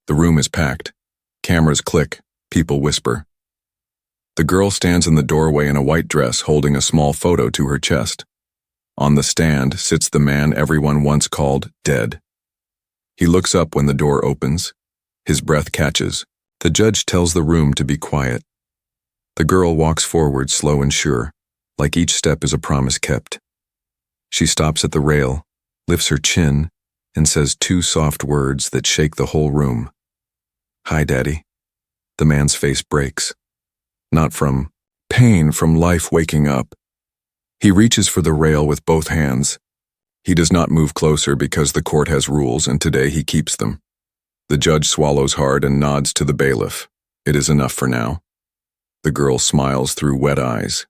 The room is packed. Cameras click. People whisper. The girl stands in the doorway in a white dress holding a small photo to her chest. On the stand sits the man everyone once called dead. He looks up when the door opens. His breath catches. The judge tells the room to be quiet. The girl walks forward slow and sure, like each step is a promise kept. She stops at the rail, lifts her chin, and says two soft words that shake the whole room. "Hi, Daddy." The man's face breaks. Not from pain, from life waking up. He reaches for the rail with both hands. He does not move closer because the court has rules, and today he keeps them. The judge swallows hard and nods to the bailiff. It is enough for now. The girl smiles through wet eyes.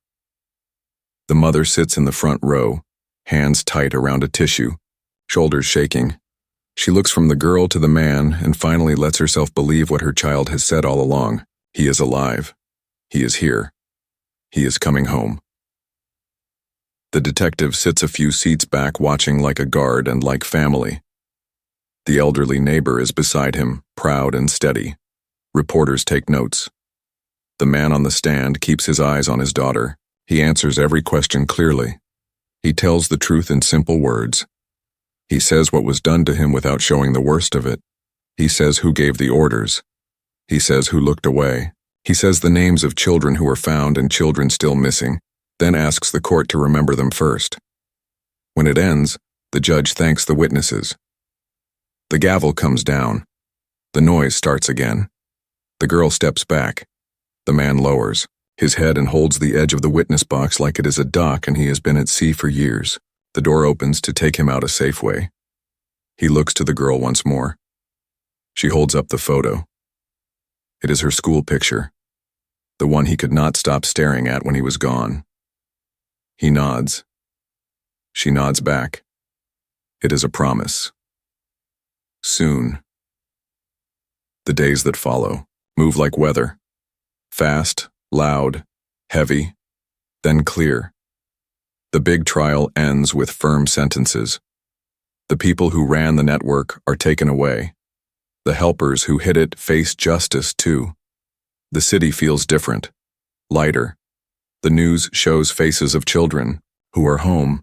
The mother sits in the front row, hands tight around a tissue, shoulders shaking. She looks from the girl to the man and finally lets herself believe what her child has said all along. He is alive. He is here. He is coming home. The detective sits a few seats back, watching like a guard and like family. The elderly neighbor is beside him, proud and steady. Reporters take notes. The man on the stand keeps his eyes on his daughter. He answers every question clearly. He tells the truth in simple words. He says what was done to him without showing the worst of it. He says who gave the orders. He says who looked away. He says the names of children who were found and children still missing, then asks the court to remember them first. When it ends, the judge thanks the witnesses. The gavel comes down. The noise starts again. The girl steps back. The man lowers his head and holds the edge of the witness box like it is a dock and he has been at sea for years. The door opens to take him out a safe way. He looks to the girl once more. She holds up the photo. It is her school picture, the one he could not stop staring at when he was gone. He nods. She nods back. It is a promise. Soon. The days that follow move like weather. Fast, loud, heavy, then clear. The big trial ends with firm sentences. The people who ran the network are taken away. The helpers who hid it face justice too. The city feels different, lighter. The news shows faces of children who are home.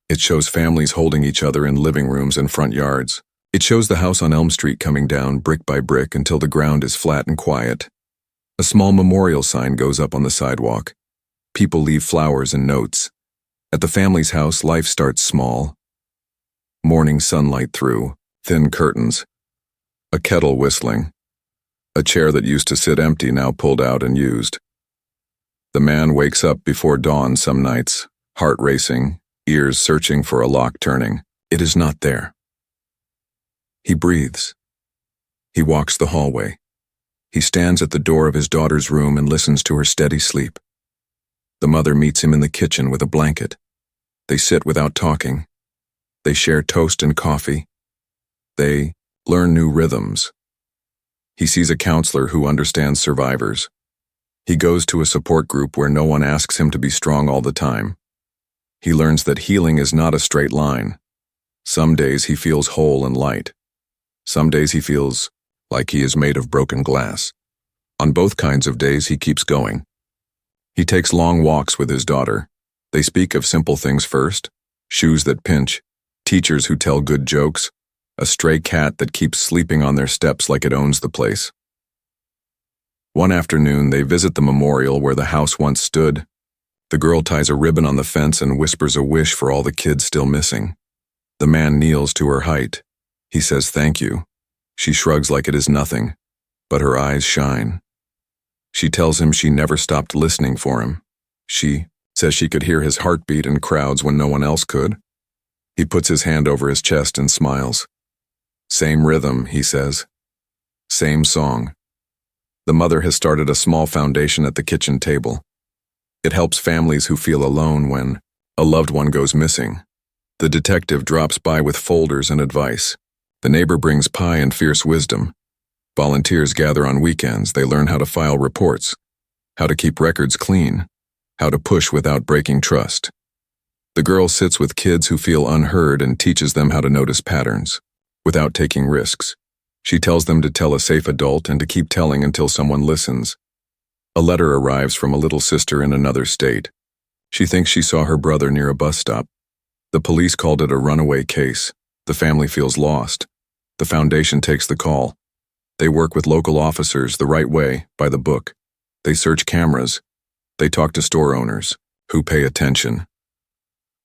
It shows families holding each other in living rooms and front yards. It shows the house on Elm Street coming down brick by brick until the ground is flat and quiet. A small memorial sign goes up on the sidewalk. People leave flowers and notes. At the family's house, life starts small. Morning sunlight through, thin curtains. A kettle whistling. A chair that used to sit empty now pulled out and used. The man wakes up before dawn some nights, heart racing, ears searching for a lock turning. It is not there. He breathes. He walks the hallway. He stands at the door of his daughter's room and listens to her steady sleep. The mother meets him in the kitchen with a blanket. They sit without talking. They share toast and coffee. They learn new rhythms. He sees a counselor who understands survivors. He goes to a support group where no one asks him to be strong all the time. He learns that healing is not a straight line. Some days he feels whole and light. Some days he feels like he is made of broken glass. On both kinds of days he keeps going. He takes long walks with his daughter. They speak of simple things first, shoes that pinch, teachers who tell good jokes, a stray cat that keeps sleeping on their steps like it owns the place. One afternoon they visit the memorial where the house once stood. The girl ties a ribbon on the fence and whispers a wish for all the kids still missing. The man kneels to her height. He says thank you. She shrugs like it is nothing, but her eyes shine. She tells him she never stopped listening for him. She says she could hear his heartbeat in crowds when no one else could. He puts his hand over his chest and smiles. Same rhythm, he says. Same song. The mother has started a small foundation at the kitchen table. It helps families who feel alone when a loved one goes missing. The detective drops by with folders and advice. The neighbor brings pie and fierce wisdom. Volunteers gather on weekends. They learn how to file reports, how to keep records clean, how to push without breaking trust. The girl sits with kids who feel unheard and teaches them how to notice patterns without taking risks. She tells them to tell a safe adult and to keep telling until someone listens. A letter arrives from a little sister in another state. She thinks she saw her brother near a bus stop. The police called it a runaway case. The family feels lost. The foundation takes the call. They work with local officers the right way, by the book. They search cameras. They talk to store owners, who pay attention.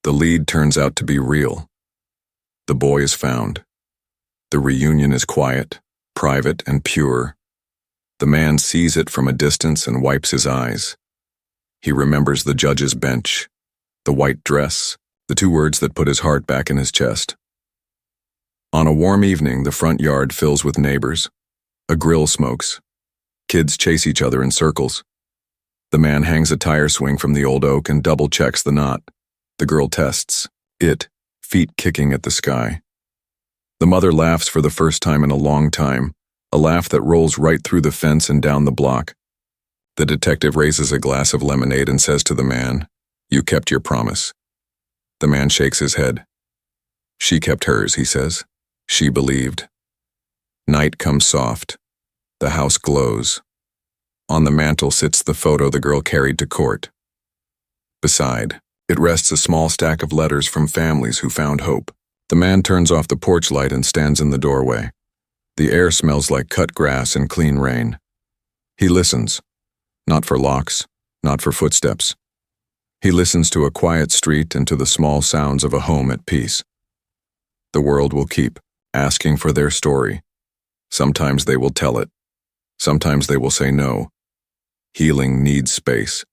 The lead turns out to be real. The boy is found. The reunion is quiet, private, and pure. The man sees it from a distance and wipes his eyes. He remembers the judge's bench, the white dress, the two words that put his heart back in his chest. On a warm evening, the front yard fills with neighbors. A grill smokes. Kids chase each other in circles. The man hangs a tire swing from the old oak and double-checks the knot. The girl tests it, feet kicking at the sky. The mother laughs for the first time in a long time, a laugh that rolls right through the fence and down the block. The detective raises a glass of lemonade and says to the man, "You kept your promise." The man shakes his head. "She kept hers," he says. "She believed." Night comes soft. The house glows. On the mantel sits the photo the girl carried to court. Beside, it rests a small stack of letters from families who found hope. The man turns off the porch light and stands in the doorway. The air smells like cut grass and clean rain. He listens, not for locks, not for footsteps. He listens to a quiet street and to the small sounds of a home at peace. The world will keep asking for their story. Sometimes they will tell it. Sometimes they will say no. Healing needs space.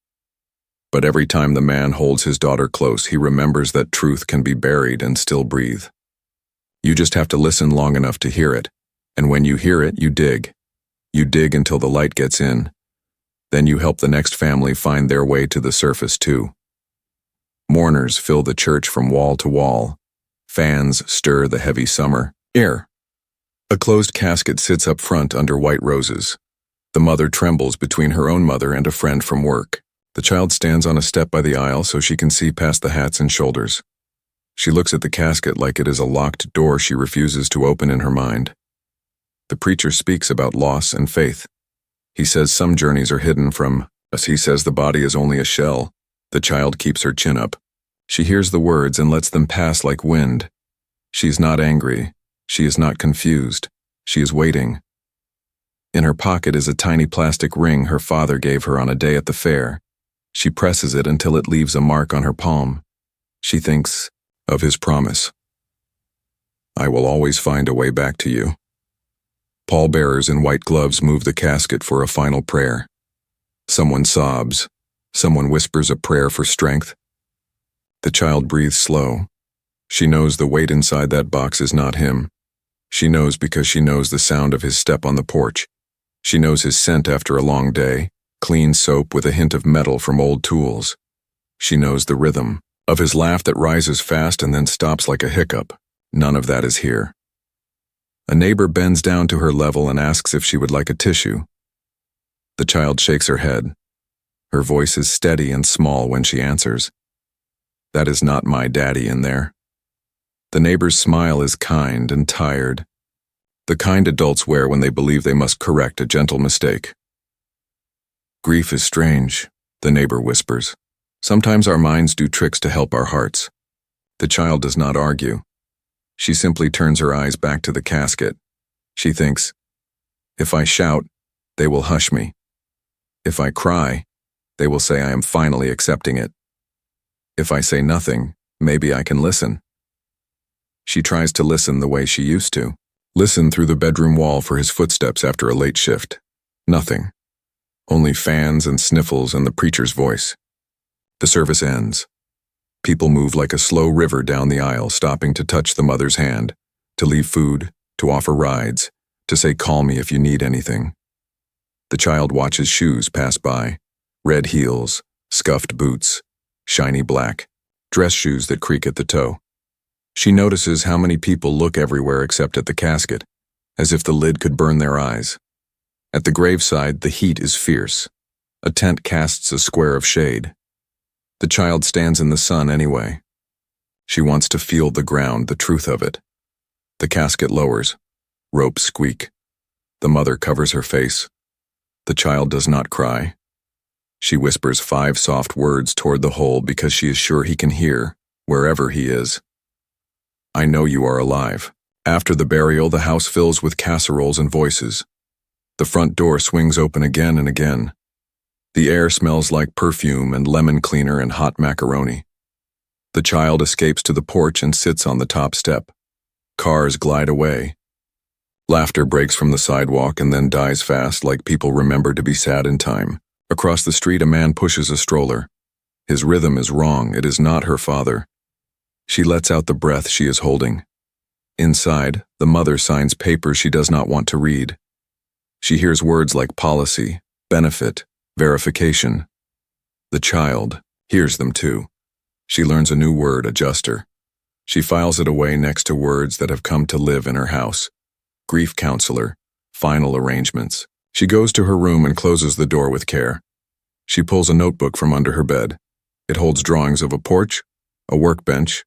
But every time the man holds his daughter close, he remembers that truth can be buried and still breathe. You just have to listen long enough to hear it, and when you hear it, you dig. You dig until the light gets in. Then you help the next family find their way to the surface too. Mourners fill the church from wall to wall. Fans stir the heavy summer air. A closed casket sits up front under white roses. The mother trembles between her own mother and a friend from work. The child stands on a step by the aisle so she can see past the hats and shoulders. She looks at the casket like it is a locked door she refuses to open in her mind. The preacher speaks about loss and faith. He says some journeys are hidden from us. He says the body is only a shell. The child keeps her chin up. She hears the words and lets them pass like wind. She is not angry. She is not confused. She is waiting. In her pocket is a tiny plastic ring her father gave her on a day at the fair. She presses it until it leaves a mark on her palm. She thinks of his promise. "I will always find a way back to you." Pallbearers in white gloves move the casket for a final prayer. Someone sobs. Someone whispers a prayer for strength. The child breathes slow. She knows the weight inside that box is not him. She knows because she knows the sound of his step on the porch. She knows his scent after a long day, clean soap with a hint of metal from old tools. She knows the rhythm of his laugh that rises fast and then stops like a hiccup. None of that is here. A neighbor bends down to her level and asks if she would like a tissue. The child shakes her head. Her voice is steady and small when she answers. "That is not my daddy in there." The neighbor's smile is kind and tired. The kind adults wear when they believe they must correct a gentle mistake. "Grief is strange," the neighbor whispers. "Sometimes our minds do tricks to help our hearts." The child does not argue. She simply turns her eyes back to the casket. She thinks, "If I shout, they will hush me. If I cry, they will say I am finally accepting it. If I say nothing, maybe I can listen." She tries to listen the way she used to. Listen through the bedroom wall for his footsteps after a late shift. Nothing. Only fans and sniffles and the preacher's voice. The service ends. People move like a slow river down the aisle, stopping to touch the mother's hand, to leave food, to offer rides, to say call me if you need anything. The child watches shoes pass by. Red heels, scuffed boots, shiny black, dress shoes that creak at the toe. She notices how many people look everywhere except at the casket, as if the lid could burn their eyes. At the graveside, the heat is fierce. A tent casts a square of shade. The child stands in the sun anyway. She wants to feel the ground, the truth of it. The casket lowers. Ropes squeak. The mother covers her face. The child does not cry. She whispers 5 soft words toward the hole because she is sure he can hear, wherever he is. I know you are alive. After the burial, the house fills with casseroles and voices. The front door swings open again and again. The air smells like perfume and lemon cleaner and hot macaroni. The child escapes to the porch and sits on the top step. Cars glide away. Laughter breaks from the sidewalk and then dies fast like people remember to be sad in time. Across the street, a man pushes a stroller. His rhythm is wrong. It is not her father. She lets out the breath she is holding. Inside, the mother signs papers she does not want to read. She hears words like policy, benefit, verification. The child hears them too. She learns a new word, adjuster. She files it away next to words that have come to live in her house. Grief counselor, final arrangements. She goes to her room and closes the door with care. She pulls a notebook from under her bed. It holds drawings of a porch, a workbench,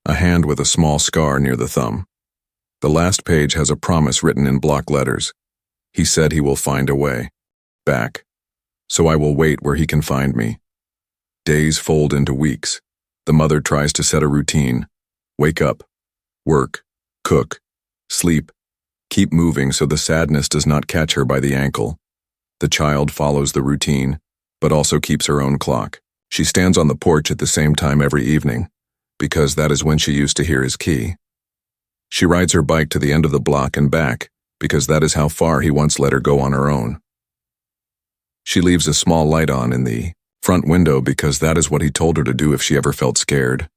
a hand with a small scar near the thumb. The last page has a promise written in block letters. He said he will find a way back. So I will wait where he can find me. Days fold into weeks. The mother tries to set a routine. Wake up, work, cook, sleep, keep moving so the sadness does not catch her by the ankle. The child follows the routine, but also keeps her own clock. She stands on the porch at the same time every evening, because that is when she used to hear his key. She rides her bike to the end of the block and back, because that is how far he once let her go on her own. She leaves a small light on in the front window because that is what he told her to do if she ever felt scared.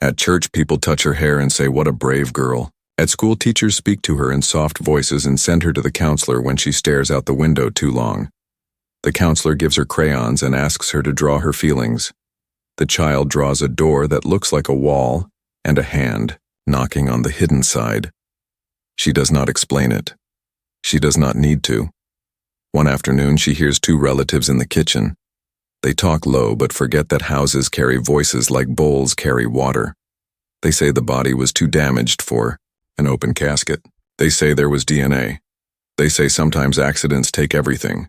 At church, people touch her hair and say, "What a brave girl." At school, teachers speak to her in soft voices and send her to the counselor when she stares out the window too long. The counselor gives her crayons and asks her to draw her feelings. The child draws a door that looks like a wall and a hand knocking on the hidden side. She does not explain it. She does not need to. One afternoon, she hears 2 relatives in the kitchen. They talk low but forget that houses carry voices like bowls carry water. They say the body was too damaged for an open casket. They say there was DNA. They say sometimes accidents take everything.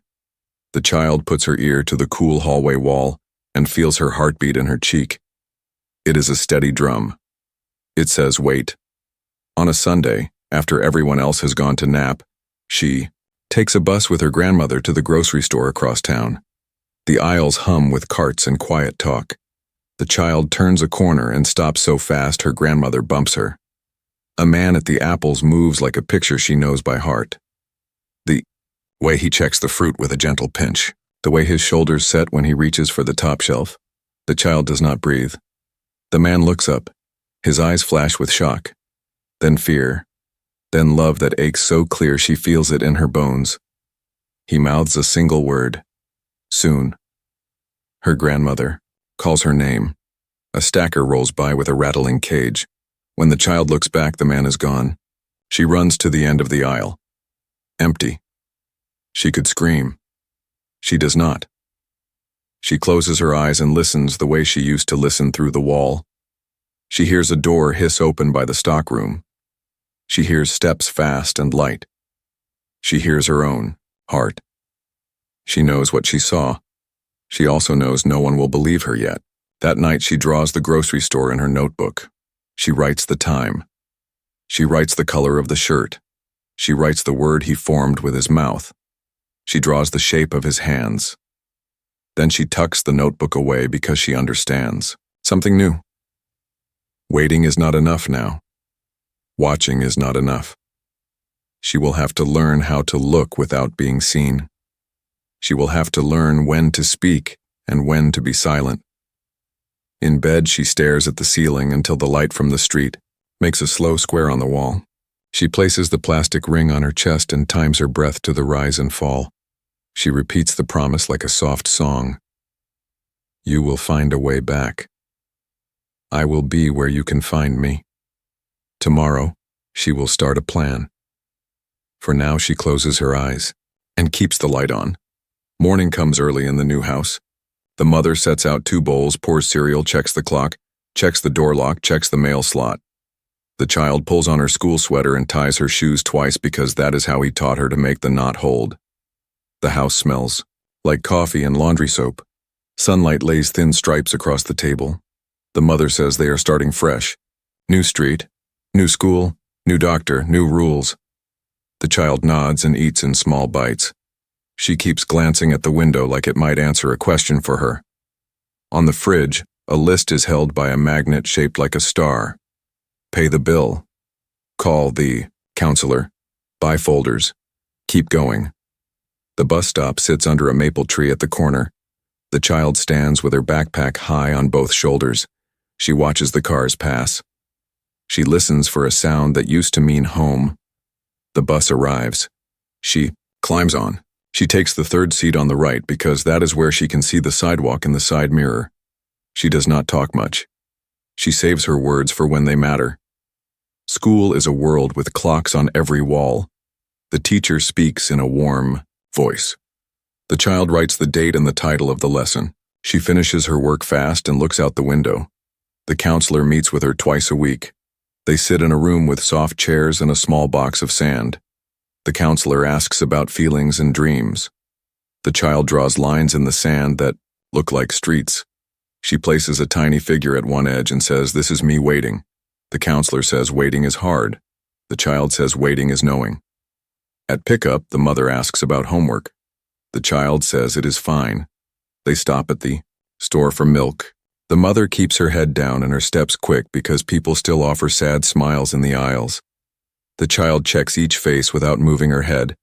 The child puts her ear to the cool hallway wall and feels her heartbeat in her cheek. It is a steady drum. It says wait. On a Sunday, after everyone else has gone to nap, she takes a bus with her grandmother to the grocery store across town. The aisles hum with carts and quiet talk. The child turns a corner and stops so fast her grandmother bumps her. A man at the apples moves like a picture she knows by heart. The way he checks the fruit with a gentle pinch, the way his shoulders set when he reaches for the top shelf. The child does not breathe. The man looks up. His eyes flash with shock, then fear, then love that aches so clear she feels it in her bones. He mouths a single word. Soon. Her grandmother calls her name. A stacker rolls by with a rattling cage. When the child looks back, the man is gone. She runs to the end of the aisle. Empty. She could scream. She does not. She closes her eyes and listens the way she used to listen through the wall. She hears a door hiss open by the stockroom. She hears steps fast and light. She hears her own heart. She knows what she saw. She also knows no one will believe her yet. That night she draws the grocery store in her notebook. She writes the time. She writes the color of the shirt. She writes the word he formed with his mouth. She draws the shape of his hands. Then she tucks the notebook away because she understands something new. Waiting is not enough now. Watching is not enough. She will have to learn how to look without being seen. She will have to learn when to speak and when to be silent. In bed, she stares at the ceiling until the light from the street makes a slow square on the wall. She places the plastic ring on her chest and times her breath to the rise and fall. She repeats the promise like a soft song. You will find a way back. I will be where you can find me. Tomorrow, she will start a plan. For now, she closes her eyes and keeps the light on. Morning comes early in the new house. The mother sets out 2 bowls, pours cereal, checks the clock, checks the door lock, checks the mail slot. The child pulls on her school sweater and ties her shoes twice because that is how he taught her to make the knot hold. The house smells like coffee and laundry soap. Sunlight lays thin stripes across the table. The mother says they are starting fresh. New street, new school, new doctor, new rules. The child nods and eats in small bites. She keeps glancing at the window like it might answer a question for her. On the fridge, a list is held by a magnet shaped like a star. Pay the bill. Call the counselor. Buy folders. Keep going. The bus stop sits under a maple tree at the corner. The child stands with her backpack high on both shoulders. She watches the cars pass. She listens for a sound that used to mean home. The bus arrives. She climbs on. She takes the third seat on the right because that is where she can see the sidewalk in the side mirror. She does not talk much. She saves her words for when they matter. School is a world with clocks on every wall. The teacher speaks in a warm voice. The child writes the date and the title of the lesson. She finishes her work fast and looks out the window. The counselor meets with her twice a week. They sit in a room with soft chairs and a small box of sand. The counselor asks about feelings and dreams. The child draws lines in the sand that look like streets. She places a tiny figure at one edge and says, "This is me waiting." The counselor says waiting is hard. The child says waiting is knowing. At pickup, the mother asks about homework. The child says it is fine. They stop at the store for milk. The mother keeps her head down and her steps quick because people still offer sad smiles in the aisles. The child checks each face without moving her head.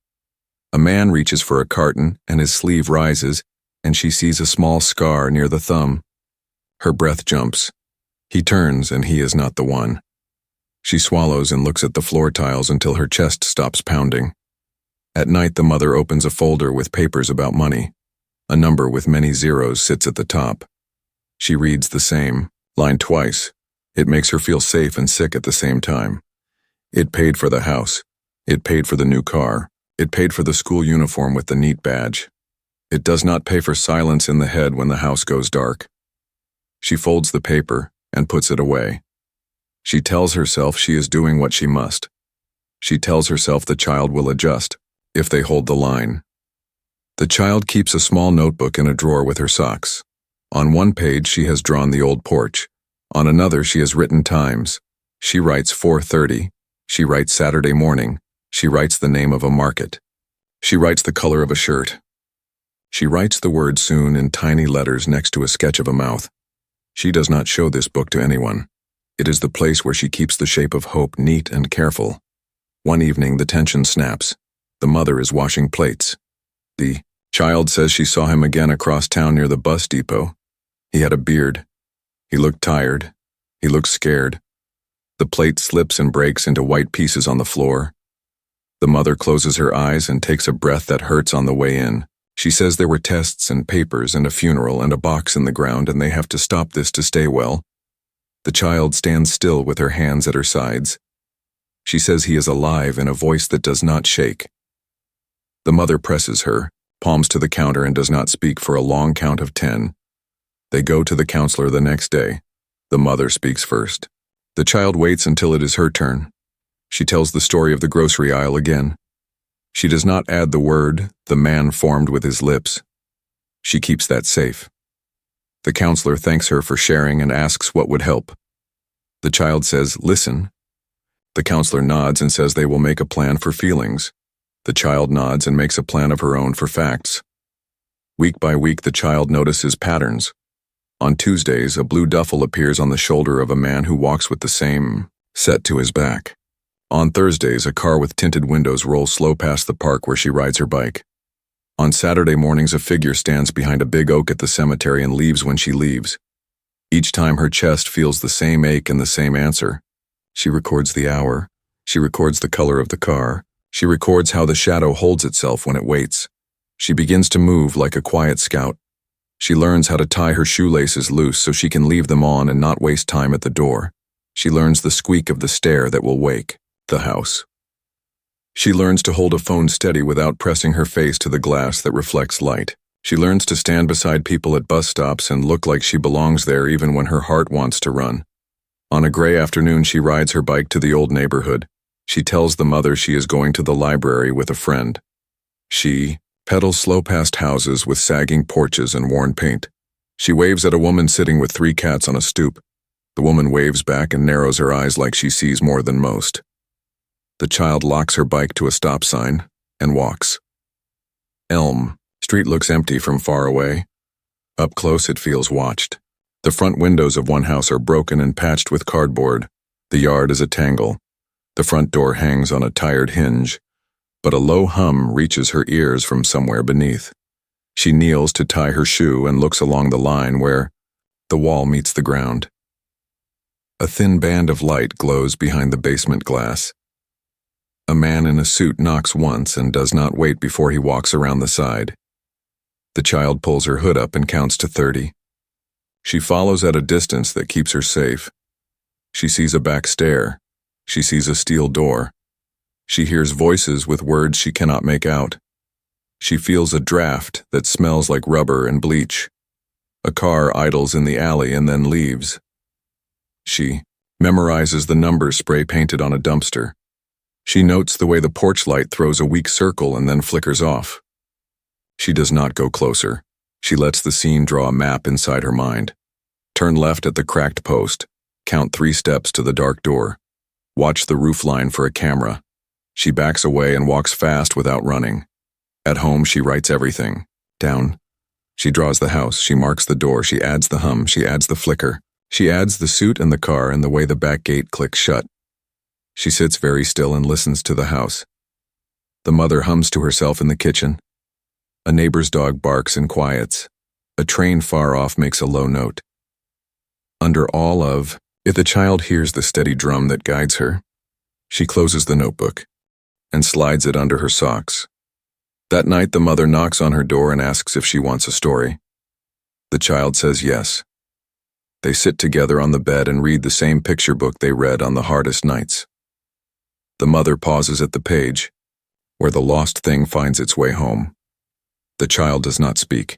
A man reaches for a carton and his sleeve rises, and she sees a small scar near the thumb. Her breath jumps. He turns and he is not the one. She swallows and looks at the floor tiles until her chest stops pounding. At night, the mother opens a folder with papers about money. A number with many zeros sits at the top. She reads the same line twice. It makes her feel safe and sick at the same time. It paid for the house. It paid for the new car. It paid for the school uniform with the neat badge. It does not pay for silence in the head when the house goes dark. She folds the paper and puts it away. She tells herself she is doing what she must. She tells herself the child will adjust if they hold the line. The child keeps a small notebook in a drawer with her socks. On one page she has drawn the old porch. On another she has written times. She writes 4:30. She writes Saturday morning. She writes the name of a market. She writes the color of a shirt. She writes the word soon in tiny letters next to a sketch of a mouth. She does not show this book to anyone. It is the place where she keeps the shape of hope neat and careful. One evening the tension snaps. The mother is washing plates. The child says she saw him again across town near the bus depot. He had a beard. He looked tired. He looked scared. The plate slips and breaks into white pieces on the floor. The mother closes her eyes and takes a breath that hurts on the way in. She says there were tests and papers and a funeral and a box in the ground and they have to stop this to stay well. The child stands still with her hands at her sides. She says he is alive in a voice that does not shake. The mother presses her, palms to the counter and does not speak for a long count of 10. They go to the counselor the next day. The mother speaks first. The child waits until it is her turn. She tells the story of the grocery aisle again. She does not add the word, "the man formed with his lips." She keeps that safe. The counselor thanks her for sharing and asks what would help. The child says, "Listen." The counselor nods and says they will make a plan for feelings. The child nods and makes a plan of her own for facts. Week by week, the child notices patterns. On Tuesdays, a blue duffel appears on the shoulder of a man who walks with the same set to his back. On Thursdays, a car with tinted windows rolls slow past the park where she rides her bike. On Saturday mornings, a figure stands behind a big oak at the cemetery and leaves when she leaves. Each time her chest feels the same ache and the same answer. She records the hour. She records the color of the car. She records how the shadow holds itself when it waits. She begins to move like a quiet scout. She learns how to tie her shoelaces loose so she can leave them on and not waste time at the door. She learns the squeak of the stair that will wake the house. She learns to hold a phone steady without pressing her face to the glass that reflects light. She learns to stand beside people at bus stops and look like she belongs there even when her heart wants to run. On a gray afternoon, she rides her bike to the old neighborhood. She tells the mother she is going to the library with a friend. She pedals slow past houses with sagging porches and worn paint. She waves at a woman sitting with 3 cats on a stoop. The woman waves back and narrows her eyes like she sees more than most. The child locks her bike to a stop sign and walks. Elm Street looks empty from far away. Up close, it feels watched. The front windows of one house are broken and patched with cardboard. The yard is a tangle. The front door hangs on a tired hinge, but a low hum reaches her ears from somewhere beneath. She kneels to tie her shoe and looks along the line where the wall meets the ground. A thin band of light glows behind the basement glass. A man in a suit knocks once and does not wait before he walks around the side. The child pulls her hood up and counts to 30. She follows at a distance that keeps her safe. She sees a back stair. She sees a steel door. She hears voices with words she cannot make out. She feels a draft that smells like rubber and bleach. A car idles in the alley and then leaves. She memorizes the numbers spray painted on a dumpster. She notes the way the porch light throws a weak circle and then flickers off. She does not go closer. She lets the scene draw a map inside her mind. Turn left at the cracked post. Count 3 steps to the dark door. Watch the roof line for a camera. She backs away and walks fast without running. At home, she writes everything down. She draws the house. She marks the door. She adds the hum. She adds the flicker. She adds the suit and the car and the way the back gate clicks shut. She sits very still and listens to the house. The mother hums to herself in the kitchen. A neighbor's dog barks and quiets. A train far off makes a low note. Under all of it, the child hears the steady drum that guides her. She closes the notebook and slides it under her socks. That night, the mother knocks on her door and asks if she wants a story. The child says yes. They sit together on the bed and read the same picture book they read on the hardest nights. The mother pauses at the page, where the lost thing finds its way home. The child does not speak.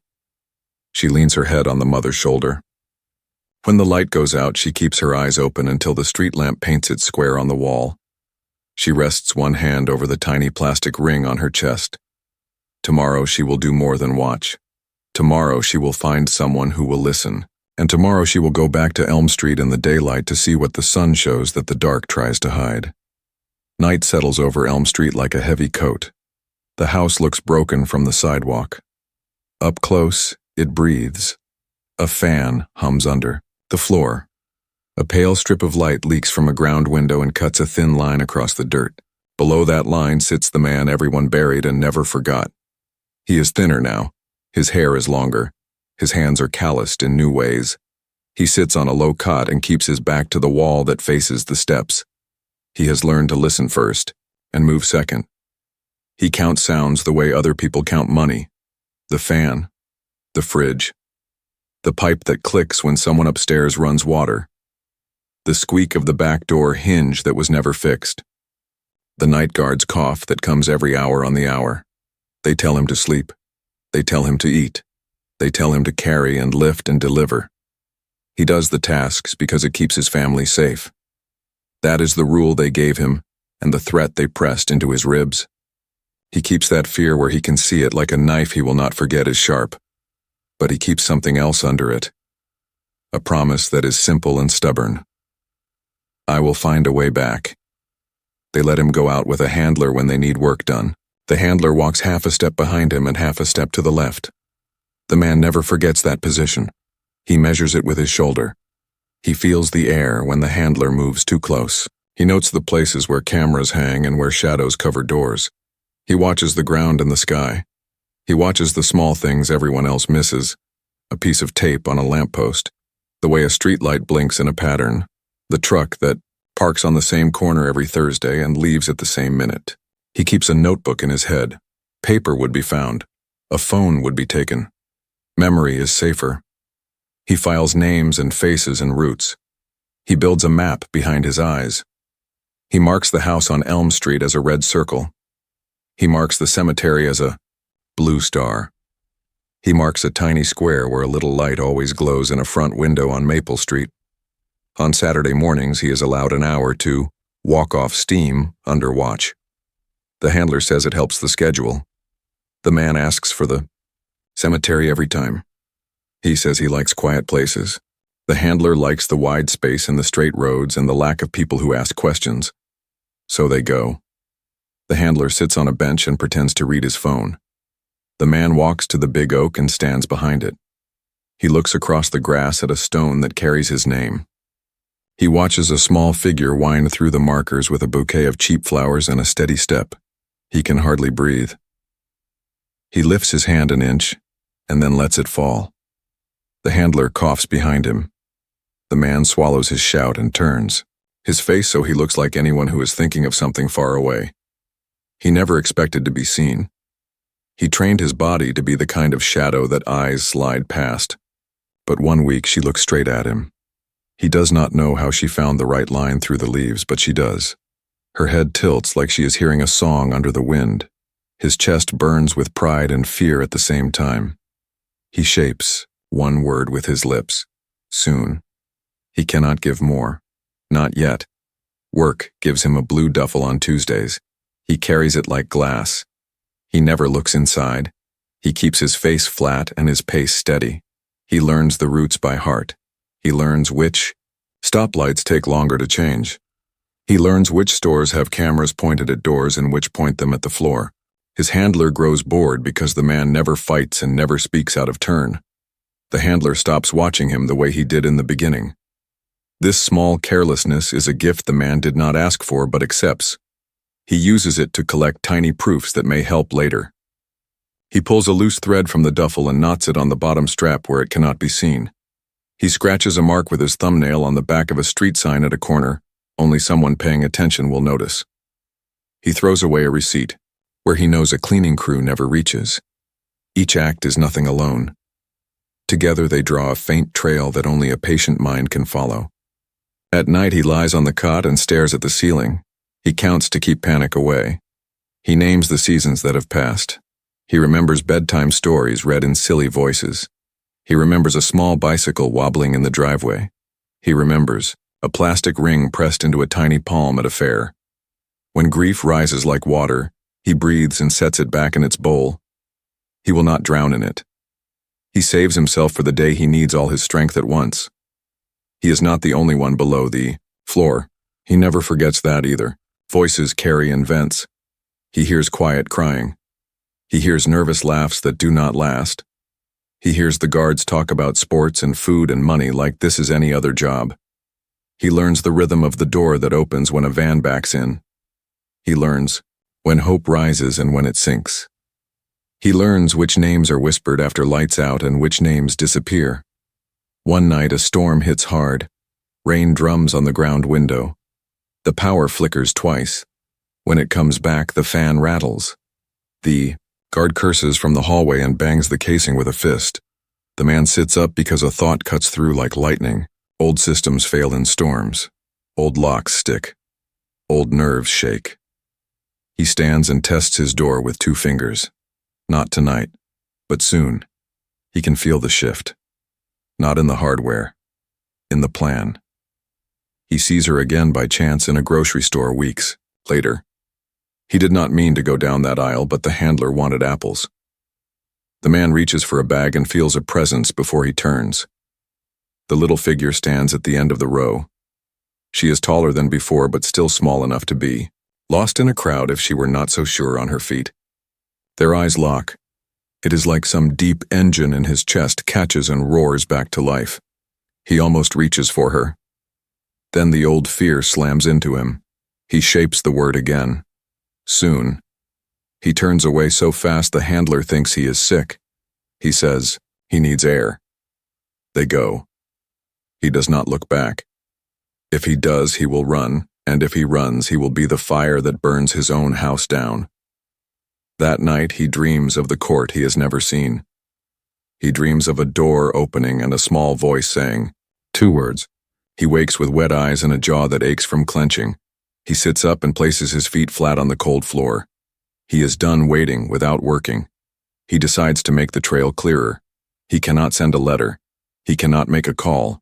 She leans her head on the mother's shoulder. When the light goes out, she keeps her eyes open until the street lamp paints its square on the wall. She rests one hand over the tiny plastic ring on her chest. Tomorrow she will do more than watch. Tomorrow she will find someone who will listen. And tomorrow she will go back to Elm Street in the daylight to see what the sun shows that the dark tries to hide. Night settles over Elm Street like a heavy coat. The house looks broken from the sidewalk. Up close, it breathes. A fan hums under the floor. A pale strip of light leaks from a ground window and cuts a thin line across the dirt. Below that line sits the man everyone buried and never forgot. He is thinner now. His hair is longer. His hands are calloused in new ways. He sits on a low cot and keeps his back to the wall that faces the steps. He has learned to listen first and move second. He counts sounds the way other people count money. The fan, the fridge, the pipe that clicks when someone upstairs runs water, the squeak of the back door hinge that was never fixed, the night guard's cough that comes every hour on the hour. They tell him to sleep. They tell him to eat. They tell him to carry and lift and deliver. He does the tasks because it keeps his family safe. That is the rule they gave him and the threat they pressed into his ribs. He keeps that fear where he can see it like a knife he will not forget is sharp. But he keeps something else under it. A promise that is simple and stubborn. I will find a way back. They let him go out with a handler when they need work done. The handler walks half a step behind him and half a step to the left. The man never forgets that position. He measures it with his shoulder. He feels the air when the handler moves too close. He notes the places where cameras hang and where shadows cover doors. He watches the ground and the sky. He watches the small things everyone else misses. A piece of tape on a lamppost. The way a streetlight blinks in a pattern. The truck that parks on the same corner every Thursday and leaves at the same minute. He keeps a notebook in his head. Paper would be found. A phone would be taken. Memory is safer. He files names and faces and routes. He builds a map behind his eyes. He marks the house on Elm Street as a red circle. He marks the cemetery as a blue star. He marks a tiny square where a little light always glows in a front window on Maple Street. On Saturday mornings, he is allowed an hour to walk off steam under watch. The handler says it helps the schedule. The man asks for the cemetery every time. He says he likes quiet places. The handler likes the wide space and the straight roads and the lack of people who ask questions. So they go. The handler sits on a bench and pretends to read his phone. The man walks to the big oak and stands behind it. He looks across the grass at a stone that carries his name. He watches a small figure wind through the markers with a bouquet of cheap flowers and a steady step. He can hardly breathe. He lifts his hand an inch and then lets it fall. The handler coughs behind him. The man swallows his shout and turns, his face so he looks like anyone who is thinking of something far away. He never expected to be seen. He trained his body to be the kind of shadow that eyes slide past. But one week she looks straight at him. He does not know how she found the right line through the leaves, but she does. Her head tilts like she is hearing a song under the wind. His chest burns with pride and fear at the same time. He shapes one word with his lips. Soon. He cannot give more. Not yet. Work gives him a blue duffel on Tuesdays. He carries it like glass. He never looks inside. He keeps his face flat and his pace steady. He learns the routes by heart. He learns which stoplights take longer to change. He learns which stores have cameras pointed at doors and which point them at the floor. His handler grows bored because the man never fights and never speaks out of turn. The handler stops watching him the way he did in the beginning. This small carelessness is a gift the man did not ask for but accepts. He uses it to collect tiny proofs that may help later. He pulls a loose thread from the duffel and knots it on the bottom strap where it cannot be seen. He scratches a mark with his thumbnail on the back of a street sign at a corner. Only someone paying attention will notice. He throws away a receipt, where he knows a cleaning crew never reaches. Each act is nothing alone. Together they draw a faint trail that only a patient mind can follow. At night he lies on the cot and stares at the ceiling. He counts to keep panic away. He names the seasons that have passed. He remembers bedtime stories read in silly voices. He remembers a small bicycle wobbling in the driveway. He remembers a plastic ring pressed into a tiny palm at a fair. When grief rises like water, he breathes and sets it back in its bowl. He will not drown in it. He saves himself for the day he needs all his strength at once. He is not the only one below the floor. He never forgets that either. Voices carry and vents. He hears quiet crying. He hears nervous laughs that do not last. He hears the guards talk about sports and food and money like this is any other job. He learns the rhythm of the door that opens when a van backs in. He learns when hope rises and when it sinks. He learns which names are whispered after lights out and which names disappear. One night a storm hits hard. Rain drums on the ground window. The power flickers twice. When it comes back, the fan rattles. The guard curses from the hallway and bangs the casing with a fist. The man sits up because a thought cuts through like lightning. Old systems fail in storms. Old locks stick. Old nerves shake. He stands and tests his door with 2 fingers. Not tonight, but soon. He can feel the shift. Not in the hardware, in the plan. He sees her again by chance in a grocery store weeks later. He did not mean to go down that aisle, but the handler wanted apples. The man reaches for a bag and feels a presence before he turns. The little figure stands at the end of the row. She is taller than before, but still small enough to be lost in a crowd if she were not so sure on her feet. Their eyes lock. It is like some deep engine in his chest catches and roars back to life. He almost reaches for her. Then the old fear slams into him. He shapes the word again. Soon. He turns away so fast the handler thinks he is sick. He says he needs air. They go. He does not look back. If he does, he will run, and if he runs, he will be the fire that burns his own house down. That night he dreams of the court he has never seen. He dreams of a door opening and a small voice saying 2 words. He wakes with wet eyes and a jaw that aches from clenching. He sits up and places his feet flat on the cold floor. He is done waiting without working. He decides to make the trail clearer. He cannot send a letter. He cannot make a call.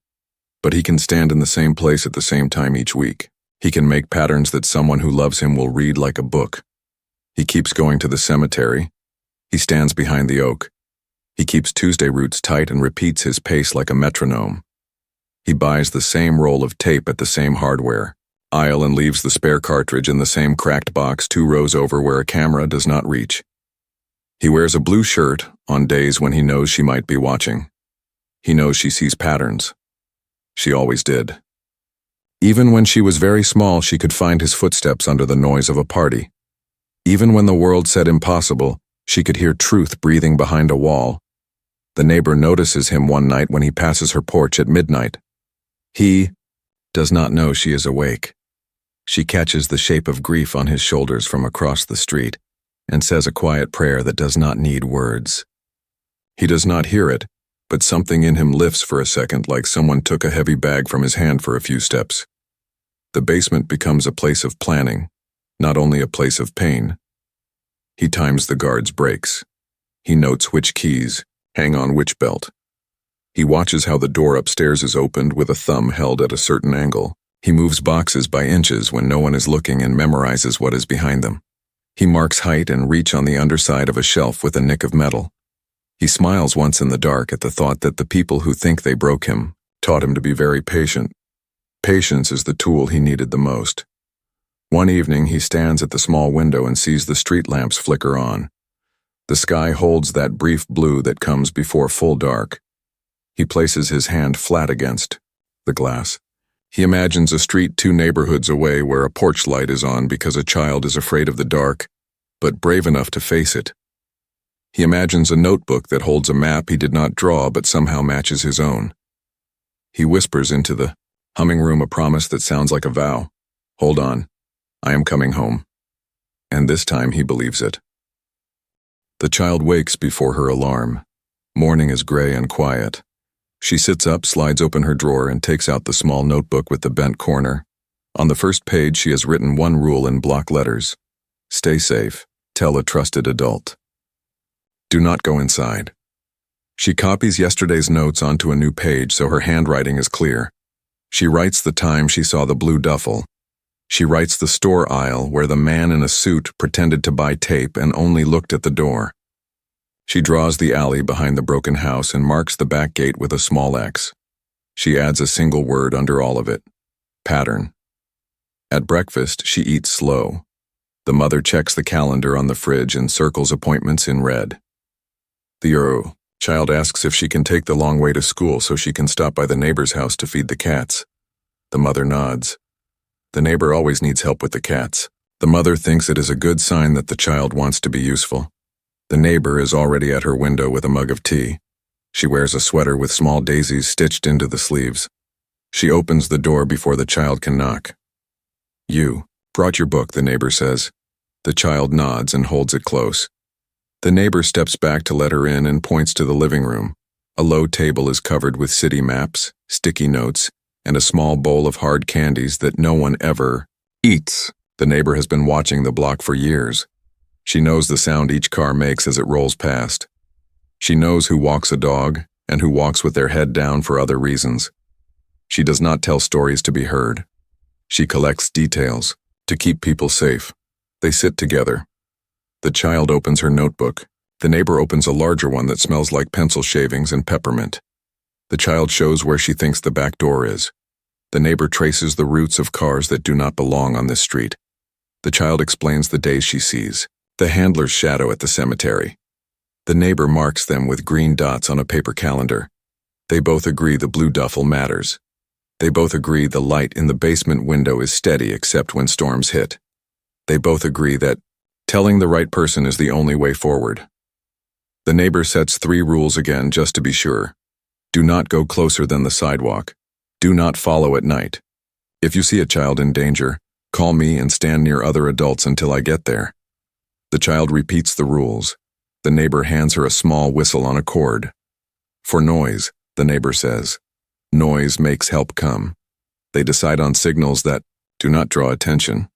But he can stand in the same place at the same time each week. He can make patterns that someone who loves him will read like a book. He keeps going to the cemetery. He stands behind the oak. He keeps Tuesday roots tight and repeats his pace like a metronome. He buys the same roll of tape at the same hardware aisle and leaves the spare cartridge in the same cracked box 2 rows over where a camera does not reach. He wears a blue shirt on days when he knows she might be watching. He knows she sees patterns. She always did. Even when she was very small, she could find his footsteps under the noise of a party. Even when the world said impossible, she could hear truth breathing behind a wall. The neighbor notices him one night when he passes her porch at midnight. He does not know she is awake. She catches the shape of grief on his shoulders from across the street and says a quiet prayer that does not need words. He does not hear it, but something in him lifts for a second like someone took a heavy bag from his hand for a few steps. The basement becomes a place of planning, not only a place of pain. He times the guard's brakes. He notes which keys hang on which belt. He watches how the door upstairs is opened with a thumb held at a certain angle. He moves boxes by inches when no one is looking and memorizes what is behind them. He marks height and reach on the underside of a shelf with a nick of metal. He smiles once in the dark at the thought that the people who think they broke him taught him to be very patient. Patience is the tool he needed the most. One evening he stands at the small window and sees the street lamps flicker on. The sky holds that brief blue that comes before full dark. He places his hand flat against the glass. He imagines a street 2 neighborhoods away where a porch light is on because a child is afraid of the dark, but brave enough to face it. He imagines a notebook that holds a map he did not draw but somehow matches his own. He whispers into the humming room a promise that sounds like a vow. Hold on, I am coming home. And this time he believes it. The child wakes before her alarm. Morning is gray and quiet. She sits up, slides open her drawer, and takes out the small notebook with the bent corner. On the first page, she has written one rule in block letters. Stay safe. Tell a trusted adult. Do not go inside. She copies yesterday's notes onto a new page so her handwriting is clear. She writes the time she saw the blue duffel. She writes the store aisle where the man in a suit pretended to buy tape and only looked at the door. She draws the alley behind the broken house and marks the back gate with a small X. She adds a single word under all of it. Pattern. At breakfast, she eats slow. The mother checks the calendar on the fridge and circles appointments in red. The child asks if she can take the long way to school so she can stop by the neighbor's house to feed the cats. The mother nods. The neighbor always needs help with the cats. The mother thinks it is a good sign that the child wants to be useful. The neighbor is already at her window with a mug of tea. She wears a sweater with small daisies stitched into the sleeves. She opens the door before the child can knock. You brought your book, the neighbor says. The child nods and holds it close. The neighbor steps back to let her in and points to the living room. A low table is covered with city maps, sticky notes, and a small bowl of hard candies that no one ever eats. The neighbor has been watching the block for years. She knows the sound each car makes as it rolls past. She knows who walks a dog and who walks with their head down for other reasons. She does not tell stories to be heard. She collects details to keep people safe. They sit together. The child opens her notebook. The neighbor opens a larger one that smells like pencil shavings and peppermint. The child shows where she thinks the back door is. The neighbor traces the routes of cars that do not belong on this street. The child explains the days she sees. The handler's shadow at the cemetery. The neighbor marks them with green dots on a paper calendar. They both agree the blue duffel matters. They both agree the light in the basement window is steady except when storms hit. They both agree that telling the right person is the only way forward. The neighbor sets 3 rules again just to be sure. Do not go closer than the sidewalk. Do not follow at night. If you see a child in danger, call me and stand near other adults until I get there. The child repeats the rules. The neighbor hands her a small whistle on a cord. For noise, the neighbor says. Noise makes help come. They decide on signals that do not draw attention.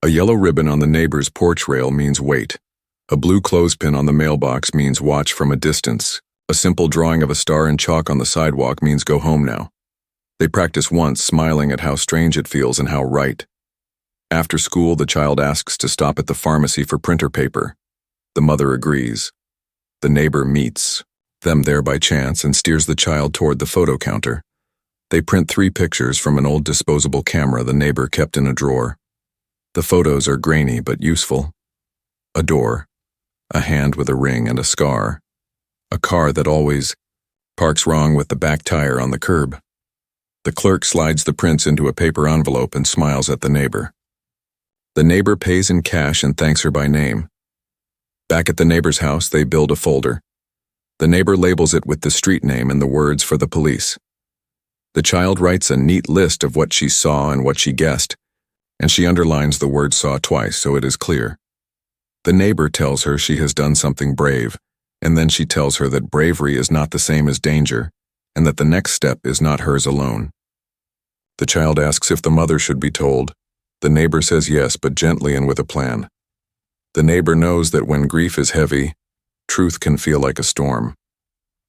A yellow ribbon on the neighbor's porch rail means wait. A blue clothespin on the mailbox means watch from a distance. A simple drawing of a star in chalk on the sidewalk means go home now. They practice once, smiling at how strange it feels and how right. After school, the child asks to stop at the pharmacy for printer paper. The mother agrees. The neighbor meets them there by chance and steers the child toward the photo counter. They print 3 pictures from an old disposable camera the neighbor kept in a drawer. The photos are grainy but useful. A door, a hand with a ring and a scar, a car that always parks wrong with the back tire on the curb. The clerk slides the prints into a paper envelope and smiles at the neighbor. The neighbor pays in cash and thanks her by name. Back at the neighbor's house, they build a folder. The neighbor labels it with the street name and the words for the police. The child writes a neat list of what she saw and what she guessed, and she underlines the word saw twice so it is clear. The neighbor tells her she has done something brave, and then she tells her that bravery is not the same as danger, and that the next step is not hers alone. The child asks if the mother should be told. The neighbor says yes, but gently and with a plan. The neighbor knows that when grief is heavy, truth can feel like a storm.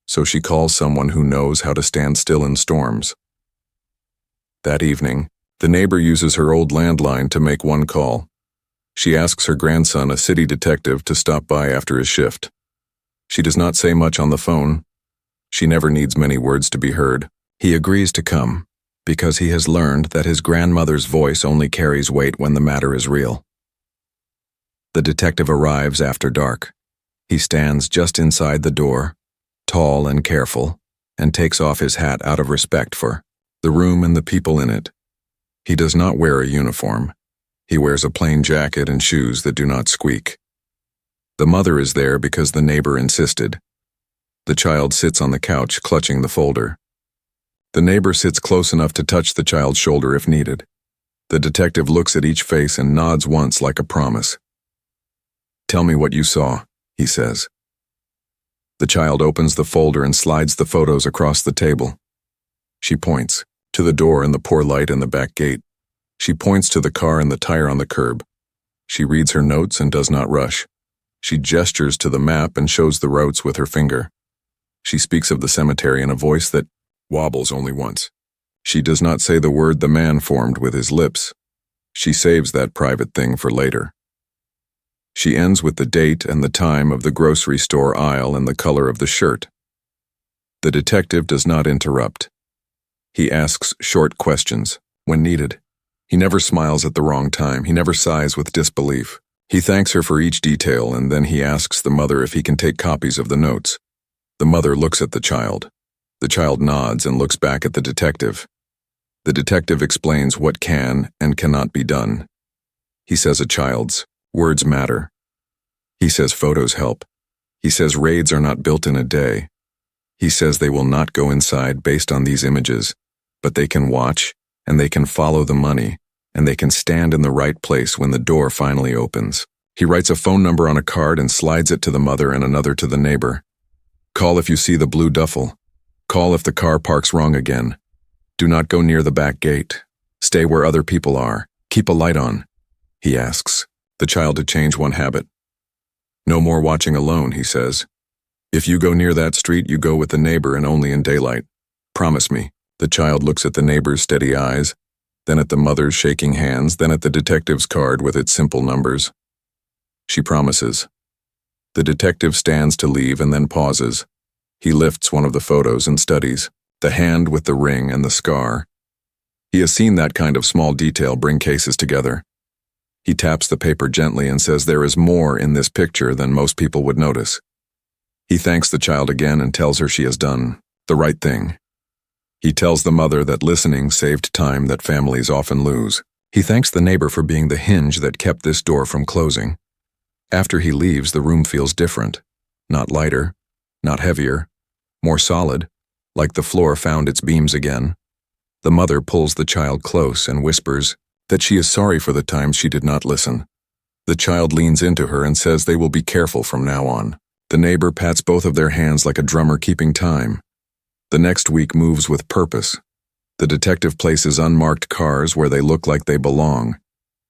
So she calls someone who knows how to stand still in storms. That evening, the neighbor uses her old landline to make one call. She asks her grandson, a city detective, to stop by after his shift. She does not say much on the phone. She never needs many words to be heard. He agrees to come, because he has learned that his grandmother's voice only carries weight when the matter is real. The detective arrives after dark. He stands just inside the door, tall and careful, and takes off his hat out of respect for the room and the people in it. He does not wear a uniform. He wears a plain jacket and shoes that do not squeak. The mother is there because the neighbor insisted. The child sits on the couch, clutching the folder. The neighbor sits close enough to touch the child's shoulder if needed. The detective looks at each face and nods once like a promise. "Tell me what you saw," he says. The child opens the folder and slides the photos across the table. She points to the door and the poor light in the back gate. She points to the car and the tire on the curb. She reads her notes and does not rush. She gestures to the map and shows the routes with her finger. She speaks of the cemetery in a voice that wobbles only once. She does not say the word the man formed with his lips. She saves that private thing for later. She ends with the date and the time of the grocery store aisle and the color of the shirt. The detective does not interrupt. He asks short questions when needed. He never smiles at the wrong time. He never sighs with disbelief. He thanks her for each detail, and then he asks the mother if he can take copies of the notes. The mother looks at the child. The child nods and looks back at the detective. The detective explains what can and cannot be done. He says a child's words matter. He says photos help. He says raids are not built in a day. He says they will not go inside based on these images, but they can watch, and they can follow the money, and they can stand in the right place when the door finally opens. He writes a phone number on a card and slides it to the mother and another to the neighbor. "Call if you see the blue duffel. Call if the car parks wrong again. Do not go near the back gate. Stay where other people are. Keep a light on." He asks the child to change one habit. "No more watching alone," he says. "If you go near that street, you go with the neighbor and only in daylight. Promise me." The child looks at the neighbor's steady eyes, then at the mother's shaking hands, then at the detective's card with its simple numbers. She promises. The detective stands to leave and then pauses. He lifts one of the photos and studies the hand with the ring and the scar. He has seen that kind of small detail bring cases together. He taps the paper gently and says there is more in this picture than most people would notice. He thanks the child again and tells her she has done the right thing. He tells the mother that listening saved time that families often lose. He thanks the neighbor for being the hinge that kept this door from closing. After he leaves, the room feels different. Not lighter, not heavier, more solid, like the floor found its beams again. The mother pulls the child close and whispers that she is sorry for the times she did not listen. The child leans into her and says they will be careful from now on. The neighbor pats both of their hands like a drummer keeping time. The next week moves with purpose. The detective places unmarked cars where they look like they belong.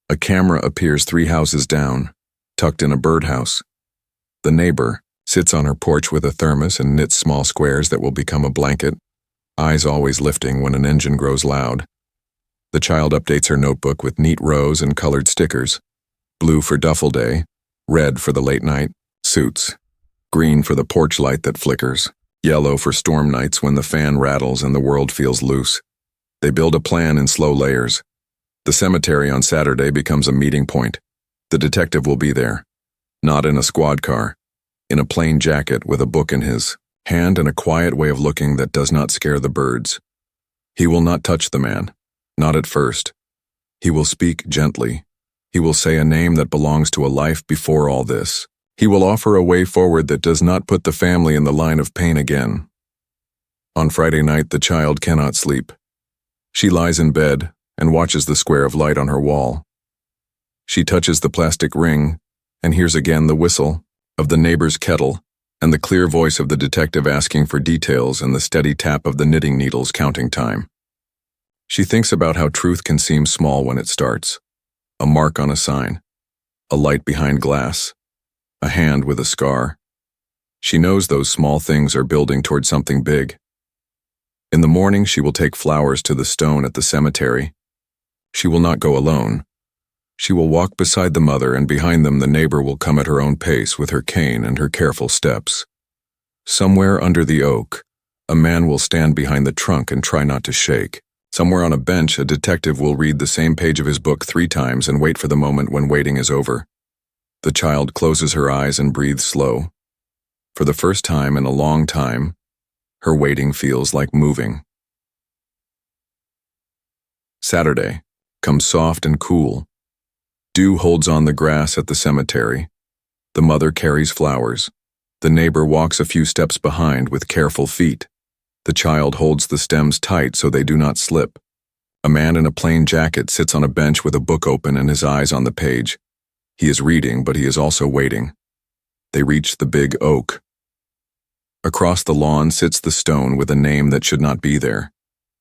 A camera appears 3 houses down, tucked in a birdhouse. The neighbor sits on her porch with a thermos and knits small squares that will become a blanket. eyes always lifting when an engine grows loud. The child updates her notebook with neat rows and colored stickers. Blue for duffel day, red for the late night suits, green for the porch light that flickers, yellow for storm nights when the fan rattles and the world feels loose. They build a plan in slow layers. The cemetery on Saturday becomes a meeting point. The detective will be there, not in a squad car, in a plain jacket with a book in his hand and a quiet way of looking that does not scare the birds. He will not touch the man, not at first. He will speak gently. He will say a name that belongs to a life before all this. He will offer a way forward that does not put the family in the line of pain again. On Friday night, the child cannot sleep. She lies in bed and watches the square of light on her wall. She touches the plastic ring and hears again the whistle of the neighbor's kettle and the clear voice of the detective asking for details and the steady tap of the knitting needles counting time. She thinks about how truth can seem small when it starts. A mark on a sign, a light behind glass, a hand with a scar. She knows those small things are building toward something big. In the morning, she will take flowers to the stone at the cemetery. She will not go alone. She will walk beside the mother, and behind them the neighbor will come at her own pace with her cane and her careful steps. Somewhere under the oak, a man will stand behind the trunk and try not to shake. Somewhere on a bench, a detective will read the same page of his book 3 times and wait for the moment when waiting is over. The child closes her eyes and breathes slow. For the first time in a long time, her waiting feels like moving. Saturday comes soft and cool. Dew holds on the grass at the cemetery. The mother carries flowers. The neighbor walks a few steps behind with careful feet. The child holds the stems tight so they do not slip. A man in a plain jacket sits on a bench with a book open and his eyes on the page. He is reading, but he is also waiting. They reach the big oak. Across the lawn sits the stone with a name that should not be there.